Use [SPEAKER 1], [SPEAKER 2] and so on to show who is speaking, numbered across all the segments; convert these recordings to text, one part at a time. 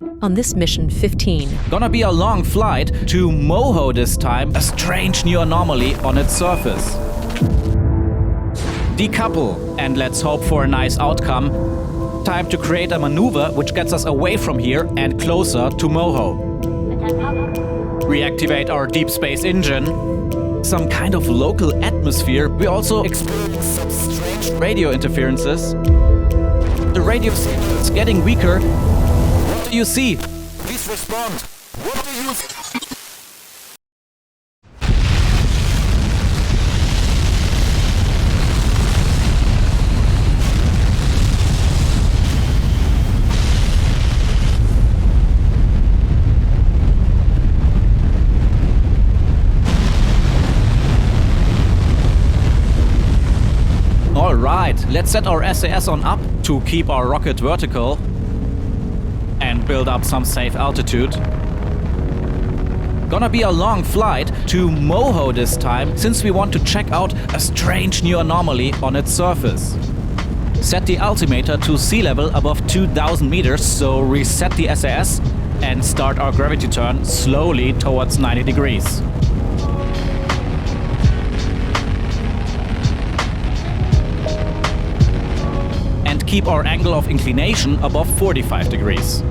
[SPEAKER 1] On this mission 15,
[SPEAKER 2] Gonna be a long flight to MOHO this time, a strange new anomaly on its surface. Decouple, and let's hope for a nice outcome. Time to create a maneuver which gets us away from here and closer to MOHO. Reactivate our deep space engine. Some kind of local atmosphere. We also experience some strange radio interferences. The radio signal is getting weaker. What do you see? Please respond. What do you see? Alright, let's set our SAS on up to keep our rocket vertical and build up some safe altitude. Gonna be a long flight to MOHO this time, since we want to check out a strange new anomaly on its surface. Set the altimeter to sea level above 2,000 meters, so reset the SAS and start our gravity turn slowly towards 90 degrees. Keep our angle of inclination above 45 degrees.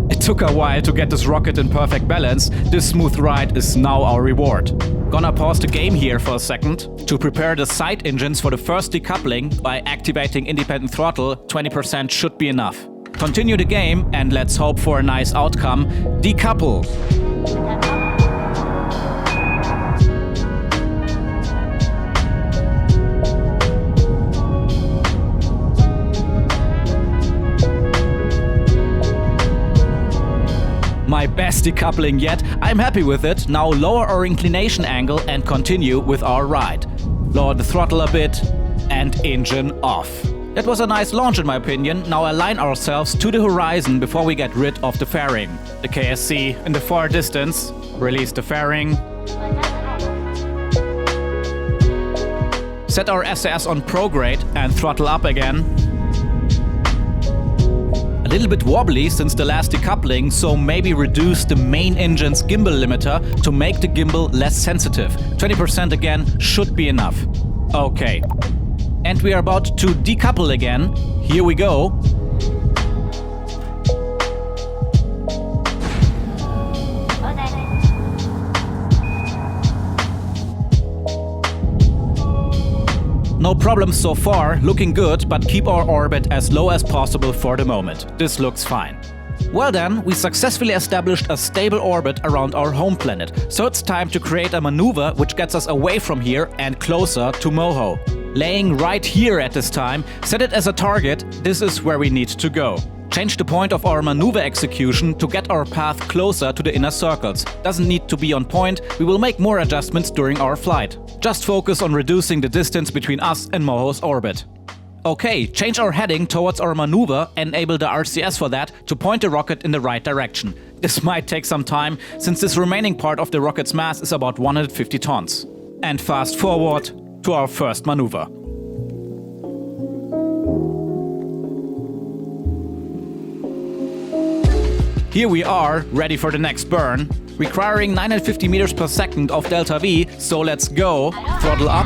[SPEAKER 2] It took a while to get this rocket in perfect balance. This smooth ride is now our reward. Gonna pause the game here for a second to prepare the side engines for the first decoupling. By activating independent throttle, 20% should be enough. Continue the game and let's hope for a nice outcome. Decouple. My best decoupling yet. I'm happy with it. Now lower our inclination angle and continue with our ride. Lower the throttle a bit and engine off. That was a nice launch in my opinion. Now align ourselves to the horizon before we get rid of the fairing. The KSC in the far distance. Release the fairing. Set our SAS on prograde and throttle up again. A little bit wobbly since the last decoupling, so maybe reduce the main engine's gimbal limiter to make the gimbal less sensitive. 20% again should be enough. Okay. And we are about to decouple again. Here we go. No problems so far, looking good, but keep our orbit as low as possible for the moment. This looks fine. Well then, we successfully established a stable orbit around our home planet, so it's time to create a maneuver which gets us away from here and closer to MOHO. Laying right here at this time, set it as a target. This is where we need to go. Change the point of our maneuver execution to get our path closer to the inner circles. Doesn't need to be on point, we will make more adjustments during our flight. Just focus on reducing the distance between us and MOHO's orbit. Okay, change our heading towards our maneuver, enable the RCS for that to point the rocket in the right direction. This might take some time, since this remaining part of the rocket's mass is about 150 tons. And fast forward to our first maneuver. Here we are, ready for the next burn, requiring 950 meters per second of delta V, so let's go. Throttle up.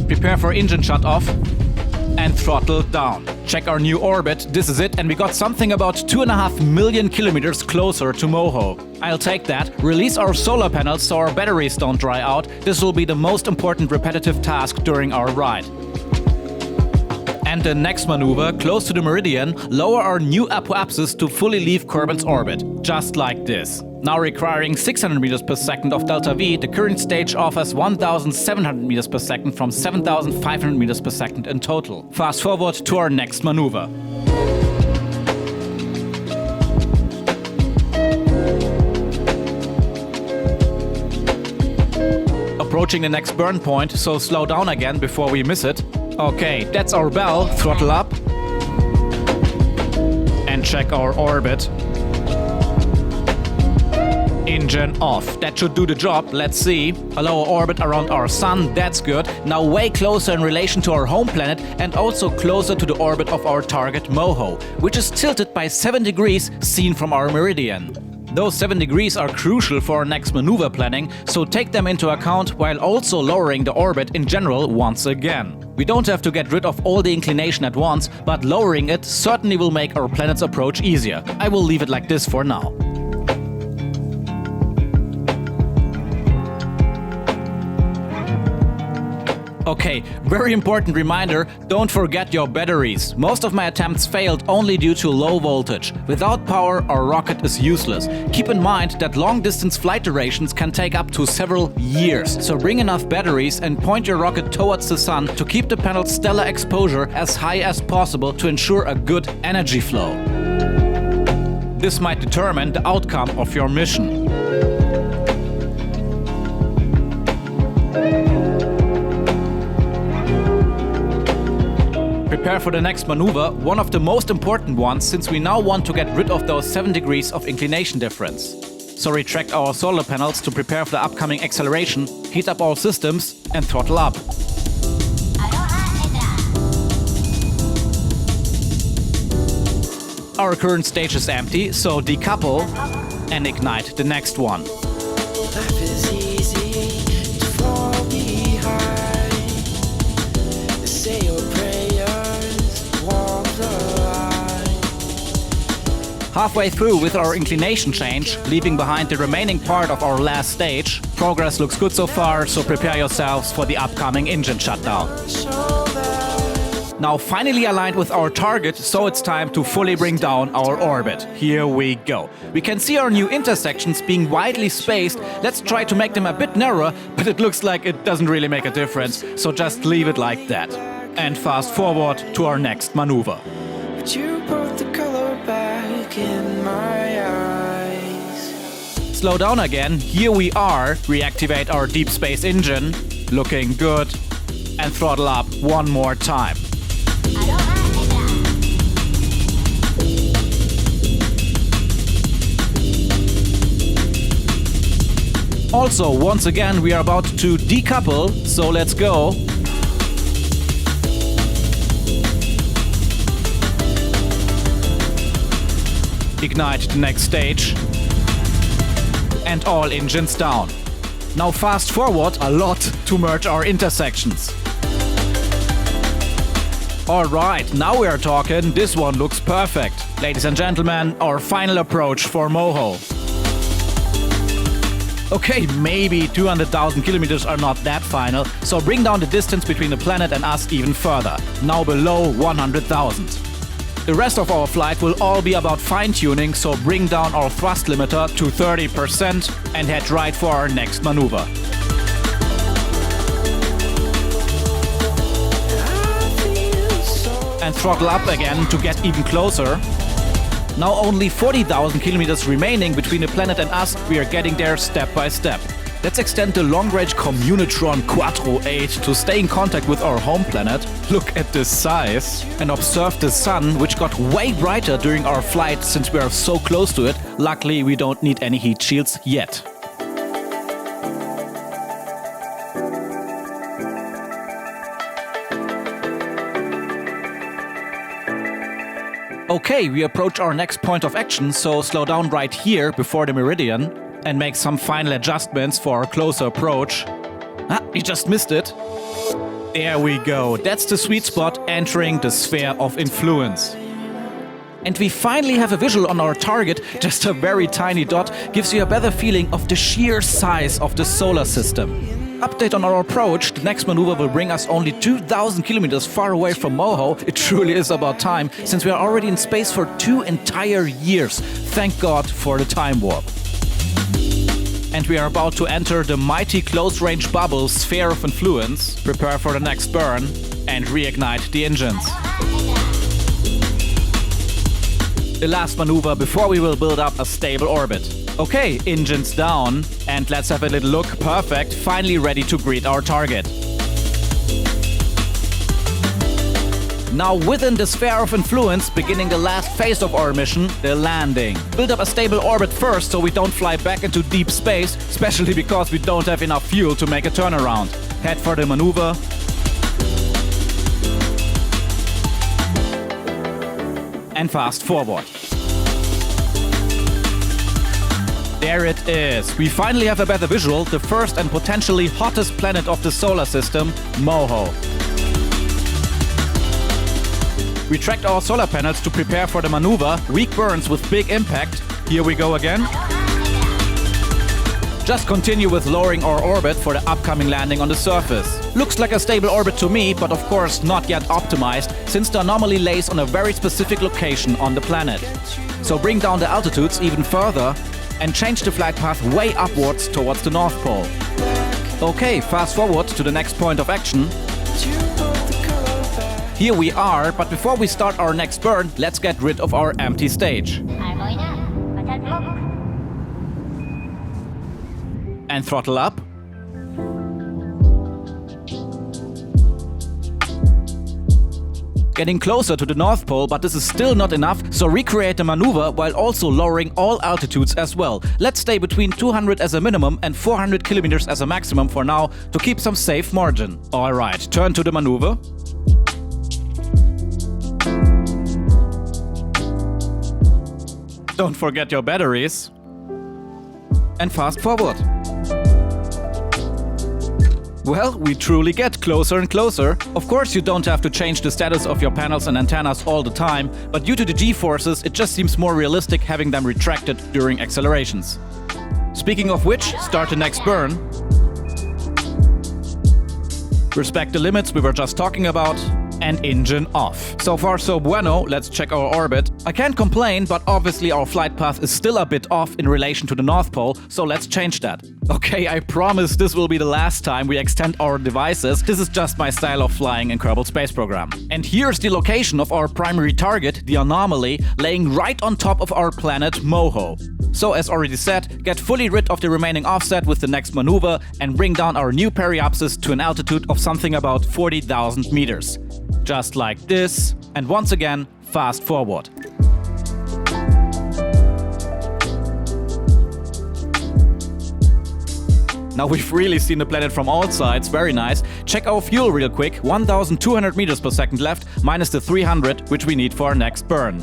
[SPEAKER 2] Prepare for engine shut off and throttle down. Check our new orbit, this is it, and we got something about 2.5 million kilometers closer to MOHO. I'll take that. Release our solar panels so our batteries don't dry out. This will be the most important repetitive task during our ride. And the next maneuver, close to the meridian, lower our new apoapsis to fully leave KERBIN's orbit. Just like this. Now requiring 600 meters per second of delta V, the current stage offers 1,700 meters per second from 7,500 meters per second in total. Fast forward to our next maneuver. Approaching the next burn point, so slow down again before we miss it. Okay, that's our bell. Throttle up. And check our orbit. Engine off. That should do the job. Let's see. A lower orbit around our sun. That's good. Now way closer in relation to our home planet and also closer to the orbit of our target MOHO, which is tilted by 7 degrees seen from our meridian. Those 7 degrees are crucial for our next maneuver planning, so take them into account while also lowering the orbit in general once again. We don't have to get rid of all the inclination at once, but lowering it certainly will make our planet's approach easier. I will leave it like this for now. Okay, very important reminder, don't forget your batteries. Most of my attempts failed only due to low voltage. Without power, our rocket is useless. Keep in mind that long-distance flight durations can take up to several years. So bring enough batteries and point your rocket towards the sun to keep the panel's stellar exposure as high as possible to ensure a good energy flow. This might determine the outcome of your mission. Prepare for the next maneuver, one of the most important ones since we now want to get rid of those 7 degrees of inclination difference. So retract our solar panels to prepare for the upcoming acceleration, heat up all systems and throttle up. Our current stage is empty, so decouple and ignite the next one.
[SPEAKER 3] Life is easy to fall behind. Say your prayers, walk the line.
[SPEAKER 2] Halfway through with our inclination change, leaving behind the remaining part of our last stage. Progress looks good so far, so prepare yourselves for the upcoming engine shutdown. Now finally aligned with our target, so it's time to fully bring down our orbit. Here we go. We can see our new intersections being widely spaced. Let's try to make them a bit narrower, but it looks like it doesn't really make a difference, so just leave it like that. And fast forward to our next maneuver.
[SPEAKER 3] But you brought the color back in my eyes.
[SPEAKER 2] Slow down again, here we are. Reactivate our deep space engine. Looking good. And throttle up one more time. Also, once again, we are about to decouple, so let's go. Ignite the next stage. And all engines down. Now fast forward a lot to merge our intersections. Alright, now we are talking. This one looks perfect. Ladies and gentlemen, our final approach for MOHO. Okay, maybe 200,000 kilometers are not that final, so bring down the distance between the planet and us even further, now below 100,000. The rest of our flight will all be about fine-tuning, so bring down our thrust limiter to 30% and head right for our next maneuver. And throttle up again to get even closer. Now only 40,000 kilometers remaining between the planet and us, we are getting there step by step. Let's extend the long-range Communitron Quattro 8 to stay in contact with our home planet. Look at this size. And observe the sun, which got way brighter during our flight since we are so close to it. Luckily, we don't need any heat shields yet. Okay, we approach our next point of action, so slow down right here before the meridian and make some final adjustments for our closer approach. Ah, we just missed it. There we go. That's the sweet spot entering the sphere of influence. And we finally have a visual on our target. Just a very tiny dot gives you a better feeling of the sheer size of the solar system. Update on our approach, the next maneuver will bring us only 2,000 kilometers far away from MOHO. It truly is about time, since we are already in space for 2 entire years. Thank God for the time warp. And we are about to enter the mighty close-range bubble sphere of influence. Prepare for the next burn and reignite the engines. The last maneuver before we will build up a stable orbit. Okay, engines down, and let's have a little look. Perfect, finally ready to greet our target. Now within the sphere of influence, beginning the last phase of our mission, the landing. Build up a stable orbit first so we don't fly back into deep space, especially because we don't have enough fuel to make a turnaround. Head for the maneuver. And fast forward. There it is. We finally have a better visual, the first and potentially hottest planet of the solar system, MOHO. We tracked our solar panels to prepare for the maneuver, weak burns with big impact. Here we go again. Just continue with lowering our orbit for the upcoming landing on the surface. Looks like a stable orbit to me, but of course not yet optimized, since the anomaly lays on a very specific location on the planet. So bring down the altitudes even further and change the flight path way upwards towards the North Pole. Okay, fast forward to the next point of action. Here we are, but before we start our next burn, let's get rid of our empty stage. And throttle up. Getting closer to the North Pole, but this is still not enough, so recreate the maneuver while also lowering all altitudes as well. Let's stay between 200 as a minimum and 400 kilometers as a maximum for now to keep some safe margin. Alright, turn to the maneuver. Don't forget your batteries. And fast forward. Well, we truly get closer and closer. Of course, you don't have to change the status of your panels and antennas all the time, but due to the G-forces, it just seems more realistic having them retracted during accelerations. Speaking of which, start the next burn. Respect the limits we were just talking about. And engine off. So far so bueno, let's check our orbit. I can't complain, but obviously our flight path is still a bit off in relation to the North Pole, so let's change that. Okay, I promise this will be the last time we extend our devices. This is just my style of flying in Kerbal Space Program. And here's the location of our primary target, the Anomaly, laying right on top of our planet MOHO. So as already said, get fully rid of the remaining offset with the next maneuver and bring down our new periapsis to an altitude of something about 40,000 meters. Just like this, and once again, fast forward. Now we've really seen the planet from all sides, very nice. Check our fuel real quick, 1,200 meters per second left, minus the 300, which we need for our next burn.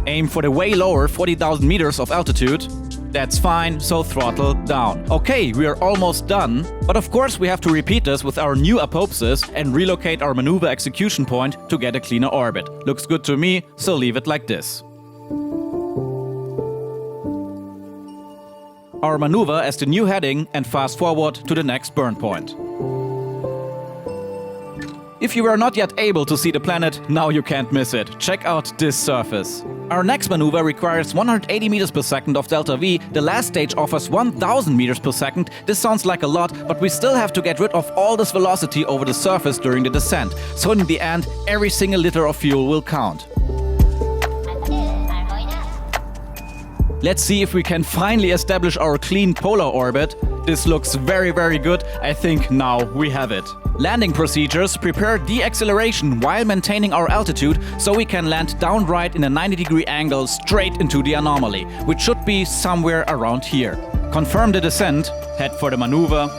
[SPEAKER 2] Aim for the way lower 40,000 meters of altitude. That's fine, so throttle down. Okay, we are almost done, but of course we have to repeat this with our new apopsis and relocate our maneuver execution point to get a cleaner orbit. Looks good to me, so leave it like this. Our maneuver as the new heading and fast forward to the next burn point. If you were not yet able to see the planet, now you can't miss it. Check out this surface. Our next maneuver requires 180 meters per second of delta V. The last stage offers 1000 meters per second. This sounds like a lot, but we still have to get rid of all this velocity over the surface during the descent. So in the end, every single liter of fuel will count. Let's see if we can finally establish our clean polar orbit. This looks very, very good. I think now we have it. Landing procedures: prepare deceleration while maintaining our altitude so we can land downright in a 90-degree angle straight into the anomaly, which should be somewhere around here. Confirm the descent, head for the maneuver.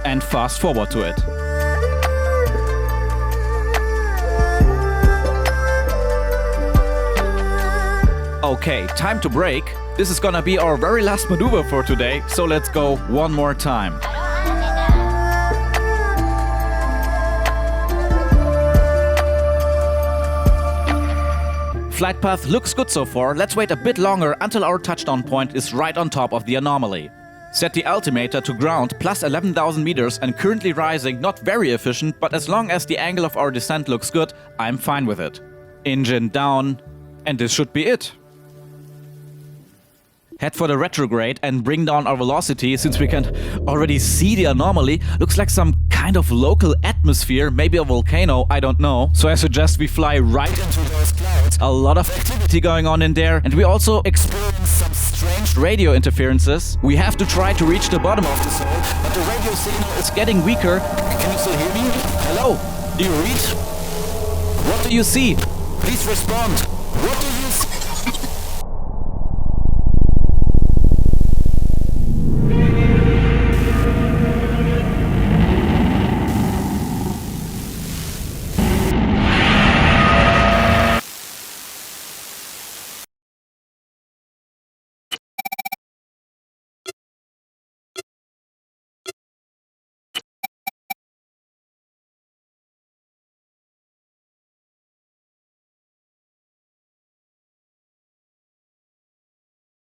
[SPEAKER 2] And fast forward to it. Okay, time to brake. This is gonna be our very last maneuver for today, so let's go one more time. Flight path looks good so far. Let's wait a bit longer until our touchdown point is right on top of the anomaly. Set the altimeter to ground plus 11,000 meters and currently rising, not very efficient, but as long as the angle of our descent looks good, I'm fine with it. Engine down, and this should be it. Head for the retrograde and bring down our velocity since we can already see the anomaly. Looks like some kind of local atmosphere, maybe a volcano, I don't know. So I suggest we fly right into those clouds. A lot of activity going on in there, and we also experience some strange radio interferences. We have to try to reach the bottom of this hole, but the radio signal is getting weaker. Can you still hear me? Hello? Do you read? What do you see? Please respond. What do you